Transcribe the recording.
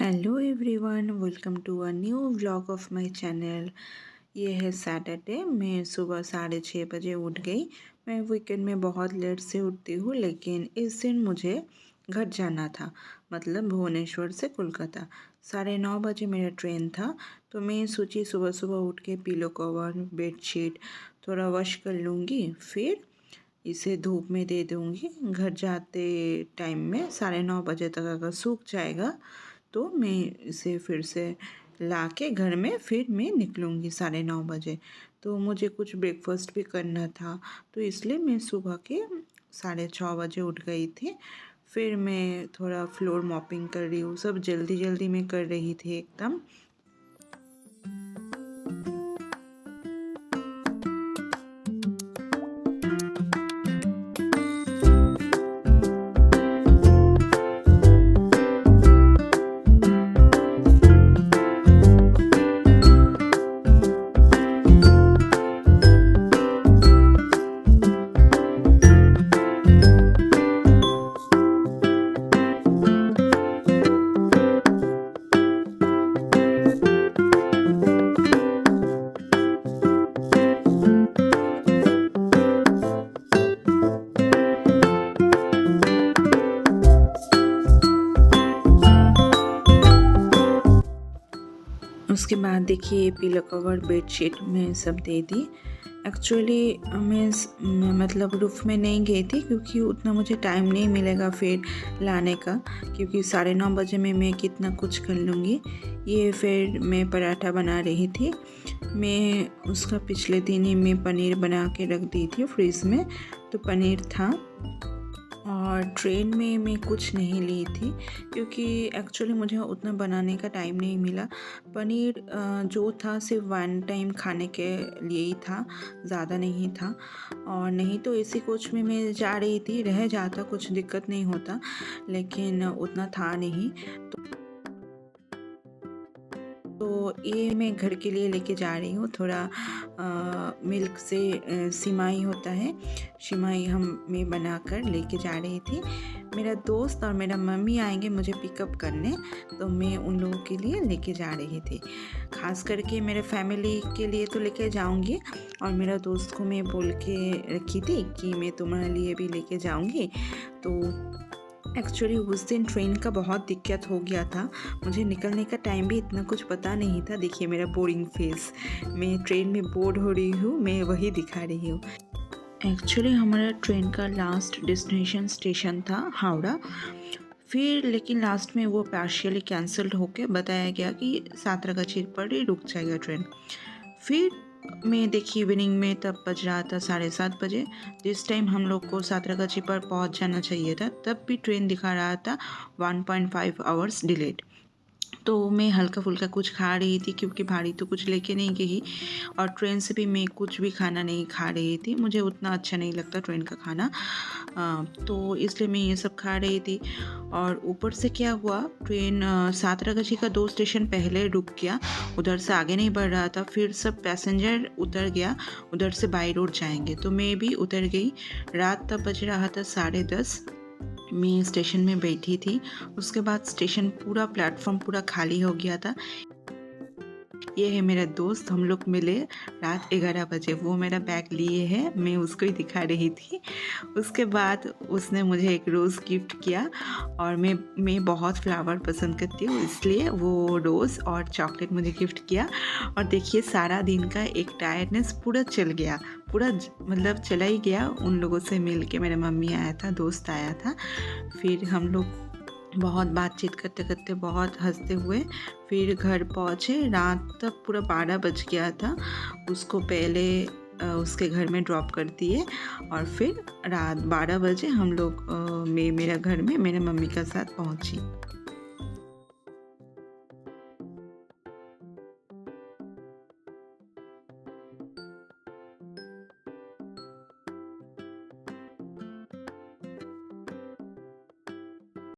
Hello everyone, welcome to a new vlog of my channel. ये है Saturday. मैं सुबह 6:30 बजे उठ गई। मैं वीकेंड में बहुत लेट से उठती हूँ, लेकिन इस दिन मुझे घर जाना था, मतलब भुवनेश्वर से कोलकाता। 9:30 बजे मेरा ट्रेन था, तो मैं सोची सुबह सुबह उठ के पिलो कवर, बेडशीट थोड़ा वॉश कर लूँगी, फिर इसे धूप में दे दूँगी। घर जाते टाइम में 9:30 बजे तक अगर सूख जाएगा तो मैं इसे फिर से ला के घर में फिर मैं निकलूँगी 9:30 बजे। तो मुझे कुछ ब्रेकफास्ट भी करना था, तो इसलिए मैं सुबह के 6:30 बजे उठ गई थी। फिर मैं थोड़ा फ्लोर मॉपिंग कर रही हूँ, सब जल्दी जल्दी में कर रही थी एकदम। उसके बाद देखिए पिलो कवर, बेडशीट में सब दे दी। एक्चुअली मतलब रूफ में नहीं गई थी, क्योंकि उतना मुझे टाइम नहीं मिलेगा फिर लाने का, क्योंकि 9:30 बजे में मैं कितना कुछ कर लूँगी। ये फिर मैं पराठा बना रही थी। मैं उसका पिछले दिन ही मैं पनीर बना के रख दी थी फ्रिज में, तो पनीर था। और ट्रेन में मैं कुछ नहीं ली थी, क्योंकि एक्चुअली मुझे उतना बनाने का टाइम नहीं मिला। पनीर जो था सिर्फ वन टाइम खाने के लिए ही था, ज़्यादा नहीं था। और नहीं तो इसी कोच में मैं जा रही थी, रह जाता कुछ दिक्कत नहीं होता, लेकिन उतना था नहीं। तो ये मैं घर के लिए लेके जा रही हूँ। थोड़ा मिल्क से सिमाई होता है, सिमाई मैं बनाकर लेके जा रही थी। मेरा दोस्त और मेरा मम्मी आएंगे मुझे पिकअप करने, तो मैं उन लोगों के लिए लेके जा रही थी। खास करके मेरे फैमिली के लिए तो लेके जाऊंगी, और मेरा दोस्त को मैं बोल के रखी थी कि मैं तुम्हारे लिए भी लेके जाऊंगी। तो एक्चुअली उस दिन ट्रेन का बहुत दिक्कत हो गया था। मुझे निकलने का टाइम भी इतना कुछ पता नहीं था। देखिए मेरा बोरिंग फेस, मैं ट्रेन में बोर्ड हो रही हूँ, मैं वही दिखा रही हूँ। एक्चुअली हमारा ट्रेन का लास्ट डेस्टिनेशन स्टेशन था हावड़ा। फिर लेकिन लास्ट में वो पार्शियली कैंसल्ड होके बताया गया कि सातरागाछी पर ही रुक जाएगा ट्रेन। फिर मैं देखी इवनिंग में तब बज रहा था 7:30 बजे, जिस टाइम हम लोग को सातरागाछी पर पहुंच जाना चाहिए था, तब भी ट्रेन दिखा रहा था 1.5 आवर्स डिलेड। तो मैं हल्का फुल्का कुछ खा रही थी, क्योंकि भारी तो कुछ लेके नहीं गई, और ट्रेन से भी मैं कुछ भी खाना नहीं खा रही थी। मुझे उतना अच्छा नहीं लगता ट्रेन का खाना, तो इसलिए मैं ये सब खा रही थी। और ऊपर से क्या हुआ, ट्रेन सातरागाछी का 2 स्टेशन पहले रुक गया, उधर से आगे नहीं बढ़ रहा था। फिर सब पैसेंजर उतर गया, उधर से बाई रोड जाएंगे, तो मैं भी उतर गई। रात तब बज रहा था 10:30। मैं स्टेशन में बैठी थी। उसके बाद स्टेशन पूरा, प्लेटफॉर्म पूरा खाली हो गया था। ये है मेरा दोस्त, हम लोग मिले रात 11 बजे। वो मेरा बैग लिए है, मैं उसको ही दिखा रही थी। उसके बाद उसने मुझे एक रोज़ गिफ्ट किया, और मैं बहुत फ्लावर पसंद करती हूँ, इसलिए वो रोज़ और चॉकलेट मुझे गिफ्ट किया। और देखिए सारा दिन का एक टायर्डनेस पूरा चल गया, पूरा मतलब चला ही गया। उन लोगों से मिल के, मेरा मम्मी आया था, दोस्त आया था, फिर हम लोग बहुत बातचीत करते करते, बहुत हंसते हुए फिर घर पहुँचे। रात तक पूरा 12 बज गया था। उसको पहले उसके घर में ड्रॉप कर दिए, और फिर रात 12 बजे हम लोग मैं मेरा घर में मेरे मम्मी के साथ पहुँची।